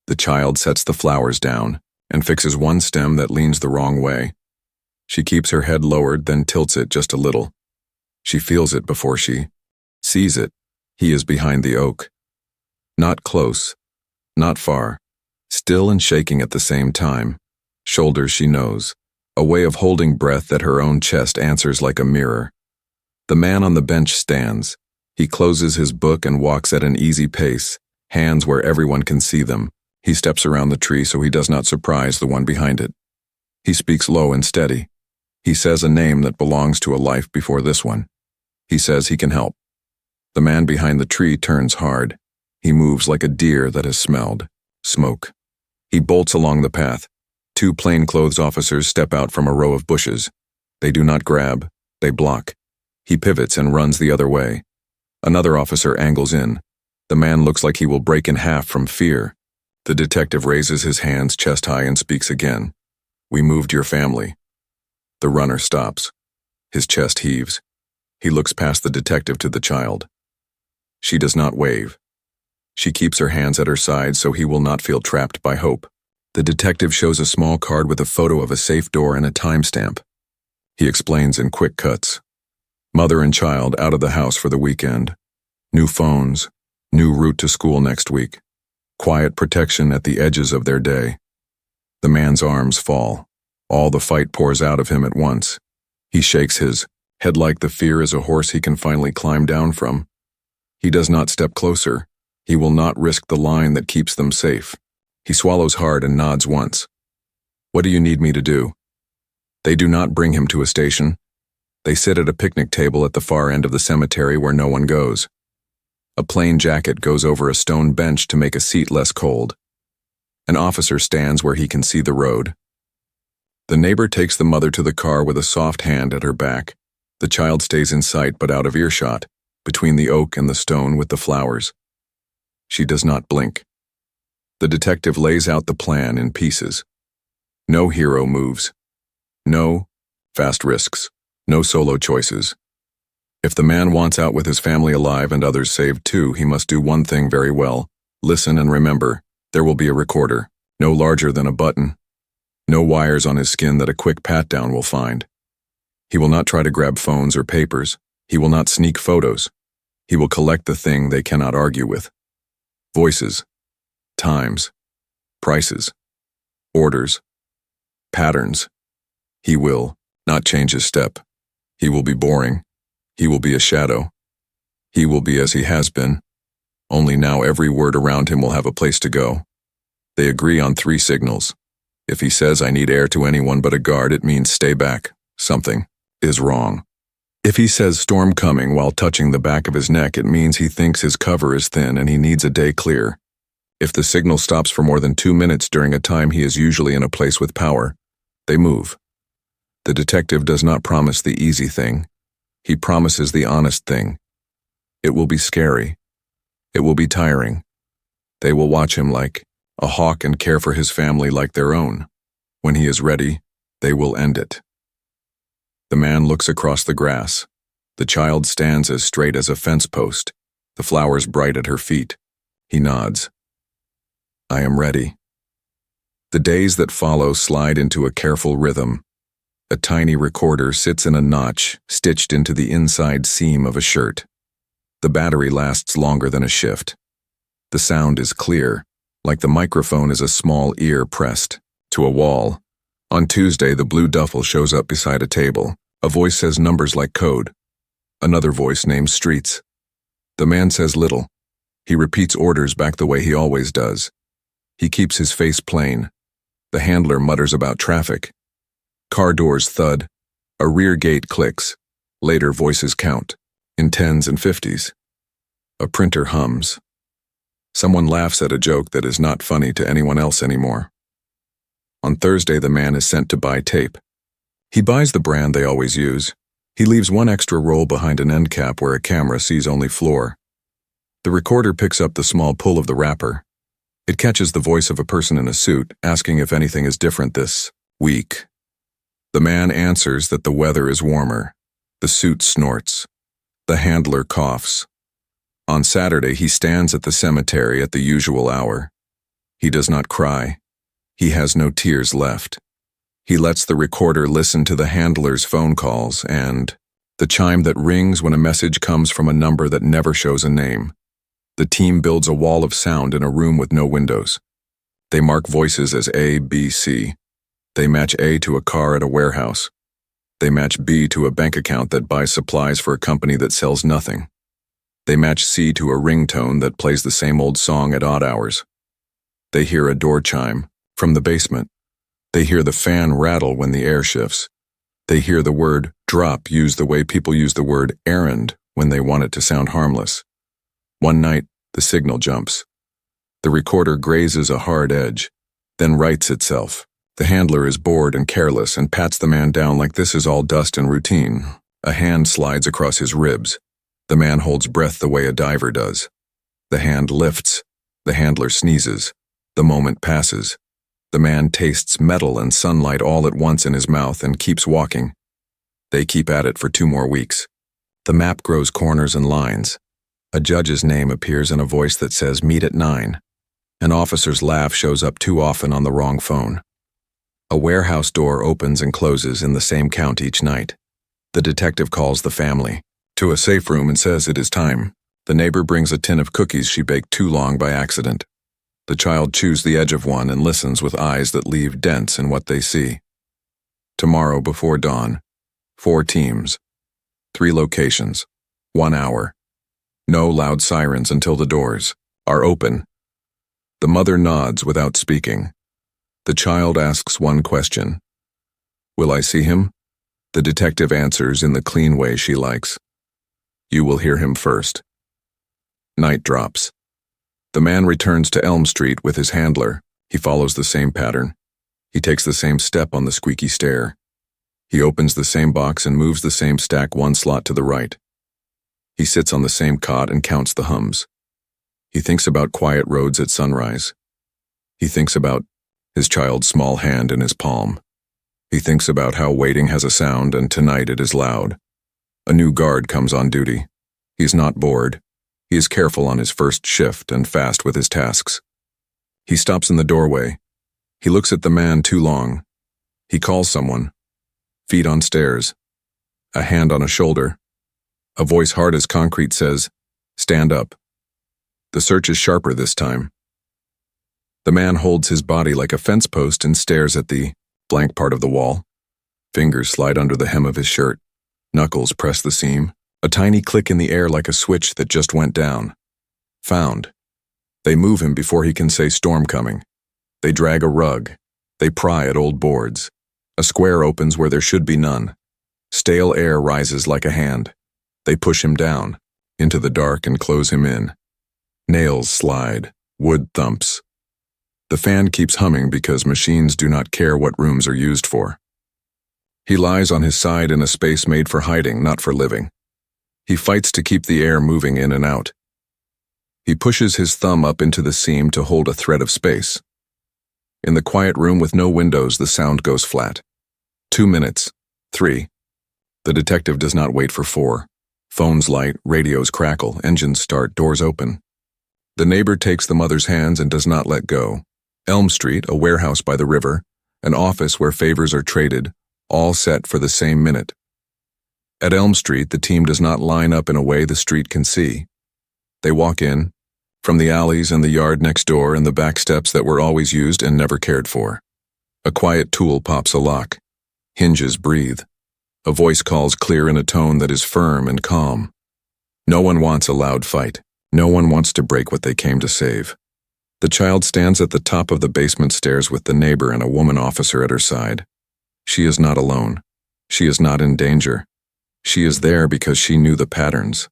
The child sets the flowers down and fixes one stem that leans the wrong way. She keeps her head lowered, then tilts it just a little. She feels it before she sees it. He is behind the oak. Not close, not far, still and shaking at the same time. Shoulders she knows, a way of holding breath that her own chest answers like a mirror. The man on the bench stands. He closes his book and walks at an easy pace, hands where everyone can see them. He steps around the tree so he does not surprise the one behind it. He speaks low and steady. He says a name that belongs to a life before this one. He says he can help. The man behind the tree turns hard. He moves like a deer that has smelled smoke. He bolts along the path. 2 plainclothes officers step out from a row of bushes. They do not grab, they block. He pivots and runs the other way. Another officer angles in. The man looks like he will break in half from fear. The detective raises his hands chest high and speaks again. "We moved your family." The runner stops. His chest heaves. He looks past the detective to the child. She does not wave. She keeps her hands at her side so he will not feel trapped by hope. The detective shows a small card with a photo of a safe door and a timestamp. He explains in quick cuts. Mother and child out of the house for the weekend. New phones. New route to school next week. Quiet protection at the edges of their day. The man's arms fall. All the fight pours out of him at once. He shakes his head like the fear is a horse he can finally climb down from. He does not step closer. He will not risk the line that keeps them safe. He swallows hard and nods once. "What do you need me to do?" They do not bring him to a station. They sit at a picnic table at the far end of the cemetery where no one goes. A plain jacket goes over a stone bench to make a seat less cold. An officer stands where he can see the road. The neighbor takes the mother to the car with a soft hand at her back. The child stays in sight but out of earshot, between the oak and the stone with the flowers. She does not blink. The detective lays out the plan in pieces. No hero moves. No fast risks. No solo choices. If the man wants out with his family alive and others saved too, he must do one thing very well. Listen and remember, there will be a recorder, no larger than a button. No wires on his skin that a quick pat-down will find. He will not try to grab phones or papers. He will not sneak photos. He will collect the thing they cannot argue with. Voices. Times, prices, orders, patterns. He will not change his step. He will be boring. He will be a shadow. He will be as he has been. Only now every word around him will have a place to go. They agree on 3 signals. If he says, "I need air" to anyone but a guard, it means stay back. Something is wrong. If he says "storm coming" while touching the back of his neck, it means he thinks his cover is thin and he needs a day clear. If the signal stops for more than 2 minutes during a time he is usually in a place with power, they move. The detective does not promise the easy thing. He promises the honest thing. It will be scary. It will be tiring. They will watch him like a hawk and care for his family like their own. When he is ready, they will end it. The man looks across the grass. The child stands as straight as a fence post, the flowers bright at her feet. He nods. I am ready. The days that follow slide into a careful rhythm. A tiny recorder sits in a notch stitched into the inside seam of a shirt. The battery lasts longer than a shift. The sound is clear, like the microphone is a small ear pressed to a wall. On Tuesday, the blue duffel shows up beside a table. A voice says numbers like code. Another voice names streets. The man says little. He repeats orders back the way he always does. He keeps his face plain. The handler mutters about traffic. Car doors thud. A rear gate clicks. Later voices count, in 10s and 50s. A printer hums. Someone laughs at a joke that is not funny to anyone else anymore. On Thursday, the man is sent to buy tape. He buys the brand they always use. He leaves one extra roll behind an end cap where a camera sees only floor. The recorder picks up the small pull of the wrapper. It catches the voice of a person in a suit, asking if anything is different this week. The man answers that the weather is warmer. The suit snorts. The handler coughs. On Saturday, he stands at the cemetery at the usual hour. He does not cry. He has no tears left. He lets the recorder listen to the handler's phone calls and the chime that rings when a message comes from a number that never shows a name. The team builds a wall of sound in a room with no windows. They mark voices as A, B, C. They match A to a car at a warehouse. They match B to a bank account that buys supplies for a company that sells nothing. They match C to a ringtone that plays the same old song at odd hours. They hear a door chime from the basement. They hear the fan rattle when the air shifts. They hear the word drop used the way people use the word errand when they want it to sound harmless. One night, the signal jumps. The recorder grazes a hard edge, then rights itself. The handler is bored and careless and pats the man down like this is all dust and routine. A hand slides across his ribs. The man holds breath the way a diver does. The hand lifts. The handler sneezes. The moment passes. The man tastes metal and sunlight all at once in his mouth and keeps walking. They keep at it for 2 more weeks. The map grows corners and lines. A judge's name appears in a voice that says meet at 9. An officer's laugh shows up too often on the wrong phone. A warehouse door opens and closes in the same count each night. The detective calls the family to a safe room and says it is time. The neighbor brings a tin of cookies she baked too long by accident. The child chews the edge of one and listens with eyes that leave dents in what they see. Tomorrow before dawn, 4 teams, 3 locations, 1 hour. No loud sirens until the doors are open. The mother nods without speaking. The child asks one question. Will I see him? The detective answers in the clean way she likes. You will hear him first. Night drops. The man returns to Elm Street with his handler. He follows the same pattern. He takes the same step on the squeaky stair. He opens the same box and moves the same stack 1 slot to the right. He sits on the same cot and counts the hums. He thinks about quiet roads at sunrise. He thinks about his child's small hand in his palm. He thinks about how waiting has a sound and tonight it is loud. A new guard comes on duty. He is not bored. He is careful on his first shift and fast with his tasks. He stops in the doorway. He looks at the man too long. He calls someone. Feet on stairs. A hand on a shoulder. A voice hard as concrete says, stand up. The search is sharper this time. The man holds his body like a fence post and stares at the blank part of the wall. Fingers slide under the hem of his shirt. Knuckles press the seam. A tiny click in the air like a switch that just went down. Found. They move him before he can say storm coming. They drag a rug. They pry at old boards. A square opens where there should be none. Stale air rises like a hand. They push him down, into the dark, and close him in. Nails slide. Wood thumps. The fan keeps humming because machines do not care what rooms are used for. He lies on his side in a space made for hiding, not for living. He fights to keep the air moving in and out. He pushes his thumb up into the seam to hold a thread of space. In the quiet room with no windows, the sound goes flat. 2 minutes. 3. The detective does not wait for 4. Phones light, radios crackle, engines start, doors open. The neighbor takes the mother's hands and does not let go. Elm Street, a warehouse by the river, an office where favors are traded, all set for the same minute. At Elm Street, the team does not line up in a way the street can see. They walk in, from the alleys and the yard next door and the back steps that were always used and never cared for. A quiet tool pops a lock. Hinges breathe. A voice calls clear in a tone that is firm and calm. No one wants a loud fight. No one wants to break what they came to save. The child stands at the top of the basement stairs with the neighbor and a woman officer at her side. She is not alone. She is not in danger. She is there because she knew the patterns.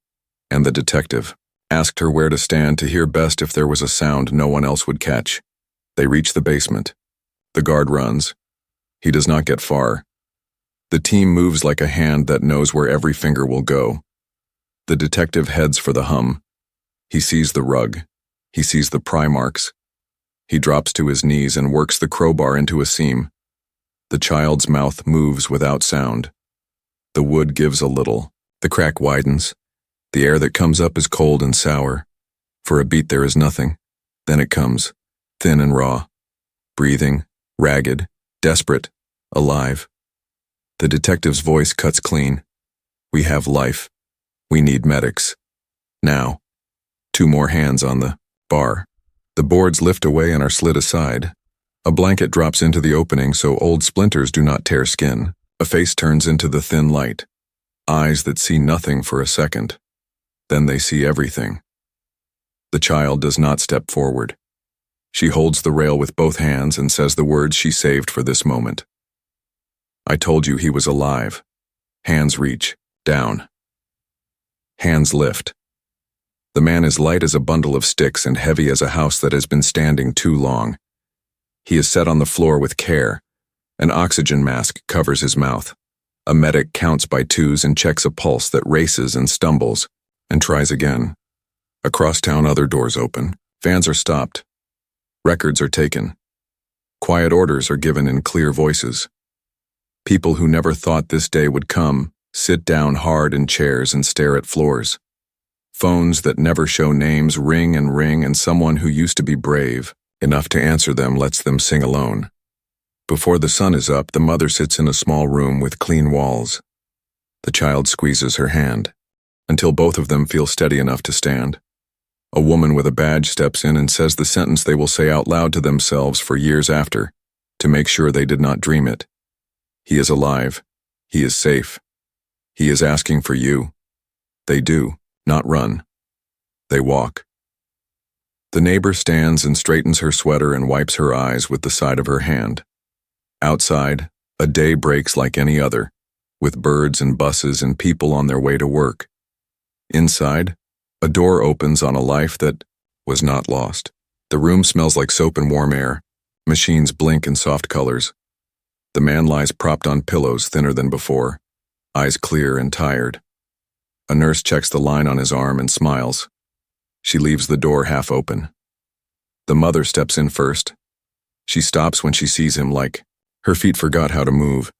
And the detective asked her where to stand to hear best if there was a sound no one else would catch. They reach the basement. The guard runs. He does not get far. The team moves like a hand that knows where every finger will go. The detective heads for the hum. He sees the rug. He sees the pry marks. He drops to his knees and works the crowbar into a seam. The child's mouth moves without sound. The wood gives a little. The crack widens. The air that comes up is cold and sour. For a beat there is nothing. Then it comes, thin and raw. Breathing, ragged, desperate, alive. The detective's voice cuts clean. We have life. We need medics. Now. 2 more hands on the bar. The boards lift away and are slid aside. A blanket drops into the opening so old splinters do not tear skin. A face turns into the thin light. Eyes that see nothing for a second. Then they see everything. The child does not step forward. She holds the rail with both hands and says the words she saved for this moment. I told you he was alive. Hands reach, down. Hands lift. The man is light as a bundle of sticks and heavy as a house that has been standing too long. He is set on the floor with care. An oxygen mask covers his mouth. A medic counts by 2s and checks a pulse that races and stumbles, and tries again. Across town, other doors open. Fans are stopped. Records are taken. Quiet orders are given in clear voices. People who never thought this day would come sit down hard in chairs and stare at floors. Phones that never show names ring, and someone who used to be brave enough to answer them lets them sing alone. Before the sun is up, the mother sits in a small room with clean walls. The child squeezes her hand, until both of them feel steady enough to stand. A woman with a badge steps in and says the sentence they will say out loud to themselves for years after, to make sure they did not dream it. He is alive. He is safe. He is asking for you. They do, not run. They walk. The neighbor stands and straightens her sweater and wipes her eyes with the side of her hand. Outside, a day breaks like any other, with birds and buses and people on their way to work. Inside, a door opens on a life that was not lost. The room smells like soap and warm air. Machines blink in soft colors. The man lies propped on pillows thinner than before, eyes clear and tired. A nurse checks the line on his arm and smiles. She leaves the door half open. The mother steps in first. She stops when she sees him, like her feet forgot how to move.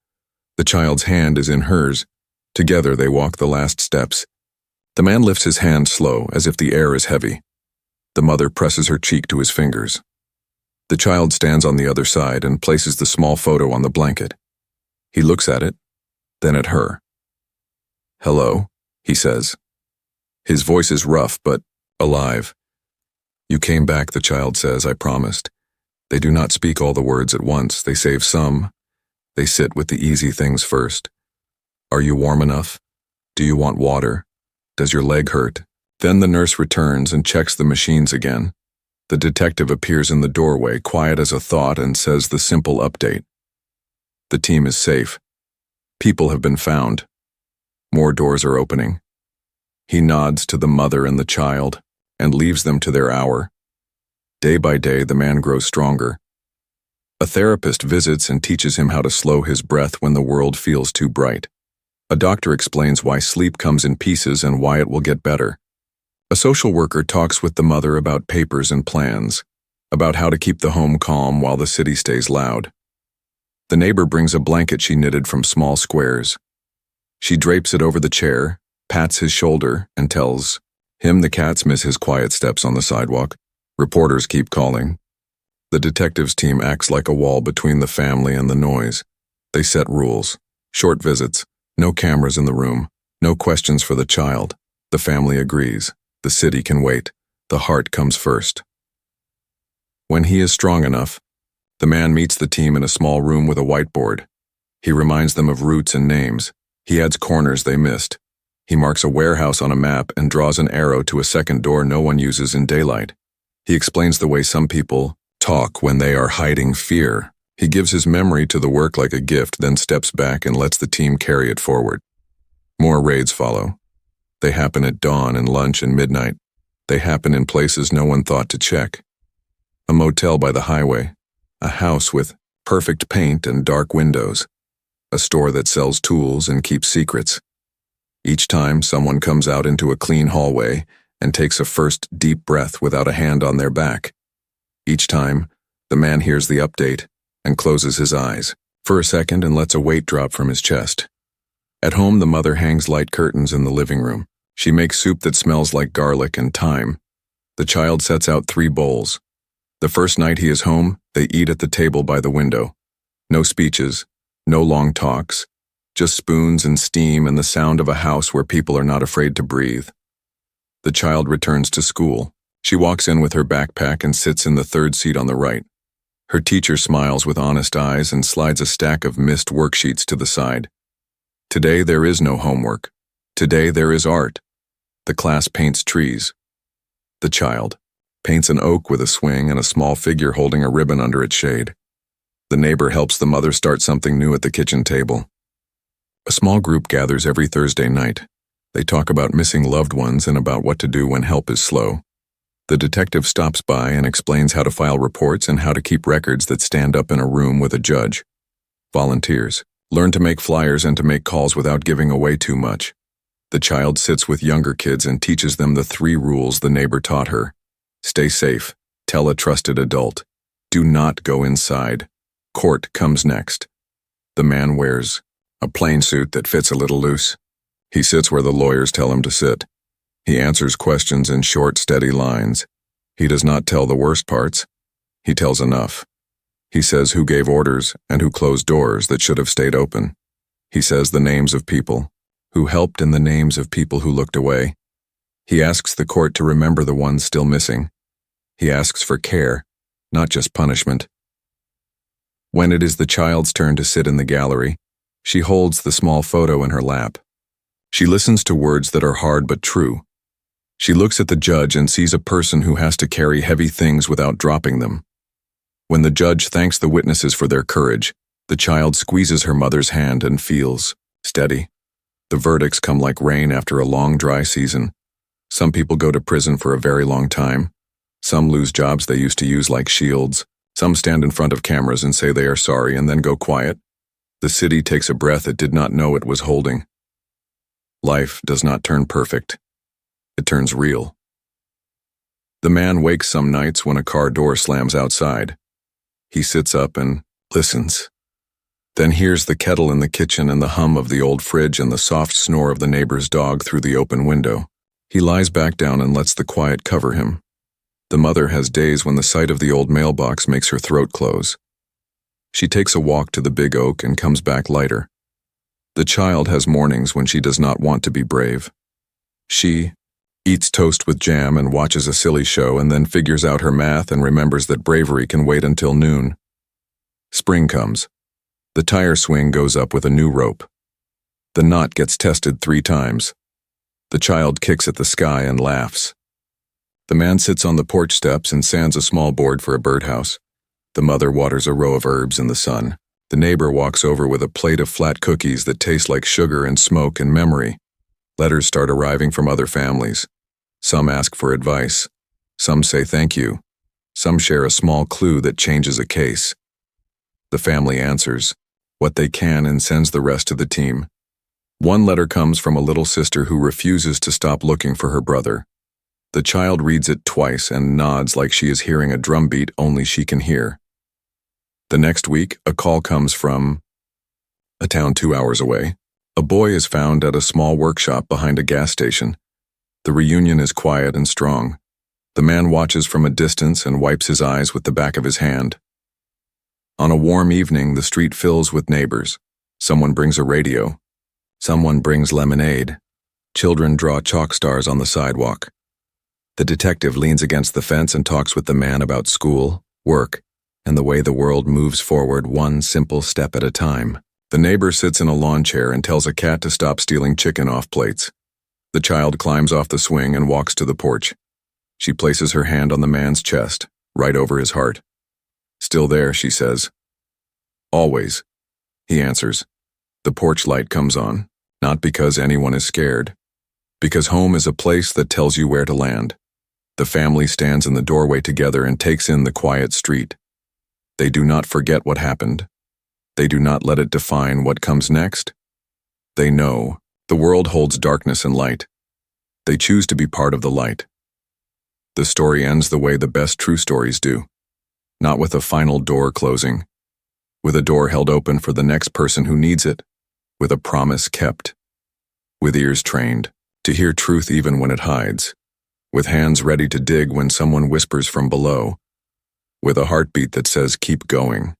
The child's hand is in hers. Together they walk the last steps. The man lifts his hand slow, as if the air is heavy. The mother presses her cheek to his fingers. The child stands on the other side and places the small photo on the blanket. He looks at it, then at her. "Hello," he says. His voice is rough but alive. "You came back," the child says, "I promised. They do not speak all the words at once. They save some. They sit with the easy things first. Are you warm enough? Do you want water? Does your leg hurt? Then the nurse returns and checks the machines again. The detective appears in the doorway, quiet as a thought, and says the simple update. The team is safe. People have been found. More doors are opening. He nods to the mother and the child and leaves them to their hour. Day by day, the man grows stronger. A therapist visits and teaches him how to slow his breath when the world feels too bright. A doctor explains why sleep comes in pieces and why it will get better. A social worker talks with the mother about papers and plans, about how to keep the home calm while the city stays loud. The neighbor brings a blanket she knitted from small squares. She drapes it over the chair, pats his shoulder, and tells him the cats miss his quiet steps on the sidewalk. Reporters keep calling. The detectives team acts like a wall between the family and the noise. They set rules. Short visits. No cameras in the room. No questions for the child. The family agrees. The city can wait. The heart comes first. When he is strong enough, the man meets the team in a small room with a whiteboard. He reminds them of routes and names. He adds corners they missed. He marks a warehouse on a map and draws an arrow to a second door no one uses in daylight. He explains the way some people talk when they are hiding fear. He gives his memory to the work like a gift, then steps back and lets the team carry it forward. More raids follow. They happen at dawn and lunch and midnight. They happen in places no one thought to check. A motel by the highway. A house with perfect paint and dark windows. A store that sells tools and keeps secrets. Each time, someone comes out into a clean hallway and takes a first deep breath without a hand on their back. Each time, the man hears the update and closes his eyes for a second and lets a weight drop from his chest. At home, the mother hangs light curtains in the living room. She makes soup that smells like garlic and thyme. The child sets out 3 bowls. The first night he is home, they eat at the table by the window. No speeches, no long talks, just spoons and steam and the sound of a house where people are not afraid to breathe. The child returns to school. She walks in with her backpack and sits in the 3rd seat on the right. Her teacher smiles with honest eyes and slides a stack of missed worksheets to the side. Today there is no homework. Today there is art. The class paints trees. The child paints an oak with a swing and a small figure holding a ribbon under its shade. The neighbor helps the mother start something new at the kitchen table. A small group gathers every Thursday night. They talk about missing loved ones and about what to do when help is slow. The detective stops by and explains how to file reports and how to keep records that stand up in a room with a judge. Volunteers learn to make flyers and to make calls without giving away too much. The child sits with younger kids and teaches them the 3 rules the neighbor taught her. Stay safe. Tell a trusted adult. Do not go inside. Court comes next. The man wears a plain suit that fits a little loose. He sits where the lawyers tell him to sit. He answers questions in short, steady lines. He does not tell the worst parts. He tells enough. He says who gave orders and who closed doors that should have stayed open. He says the names of people who helped and the names of people who looked away. He asks the court to remember the ones still missing. He asks for care, not just punishment. When it is the child's turn to sit in the gallery, she holds the small photo in her lap. She listens to words that are hard but true. She looks at the judge and sees a person who has to carry heavy things without dropping them. When the judge thanks the witnesses for their courage, the child squeezes her mother's hand and feels steady. The verdicts come like rain after a long dry season. Some people go to prison for a very long time. Some lose jobs they used to use like shields. Some stand in front of cameras and say they are sorry and then go quiet. The city takes a breath it did not know it was holding. Life does not turn perfect. It turns real. The man wakes some nights when a car door slams outside. He sits up and listens. Then hears the kettle in the kitchen and the hum of the old fridge and the soft snore of the neighbor's dog through the open window. He lies back down and lets the quiet cover him. The mother has days when the sight of the old mailbox makes her throat close. She takes a walk to the big oak and comes back lighter. The child has mornings when she does not want to be brave. She eats toast with jam and watches a silly show and then figures out her math and remembers that bravery can wait until noon. Spring comes. The tire swing goes up with a new rope. The knot gets tested 3 times. The child kicks at the sky and laughs. The man sits on the porch steps and sands a small board for a birdhouse. The mother waters a row of herbs in the sun. The neighbor walks over with a plate of flat cookies that taste like sugar and smoke and memory. Letters start arriving from other families. Some ask for advice. Some say thank you. Some share a small clue that changes a case. The family answers what they can and sends the rest to the team. One letter comes from a little sister who refuses to stop looking for her brother. The child reads it twice and nods like she is hearing a drumbeat only she can hear. The next week, a call comes from a town 2 hours away. A boy is found at a small workshop behind a gas station. The reunion is quiet and strong. The man watches from a distance and wipes his eyes with the back of his hand. On a warm evening, the street fills with neighbors. Someone brings a radio. Someone brings lemonade. Children draw chalk stars on the sidewalk. The detective leans against the fence and talks with the man about school, work, and the way the world moves forward one simple step at a time. The neighbor sits in a lawn chair and tells a cat to stop stealing chicken off plates. The child climbs off the swing and walks to the porch. She places her hand on the man's chest, right over his heart. "Still there," she says. "Always," he answers. The porch light comes on, not because anyone is scared, because home is a place that tells you where to land. The family stands in the doorway together and takes in the quiet street. They do not forget what happened. They do not let it define what comes next. They know the world holds darkness and light. They choose to be part of the light. The story ends the way the best true stories do, not with a final door closing, with a door held open for the next person who needs it, with a promise kept, with ears trained to hear truth even when it hides, with hands ready to dig when someone whispers from below, with a heartbeat that says keep going.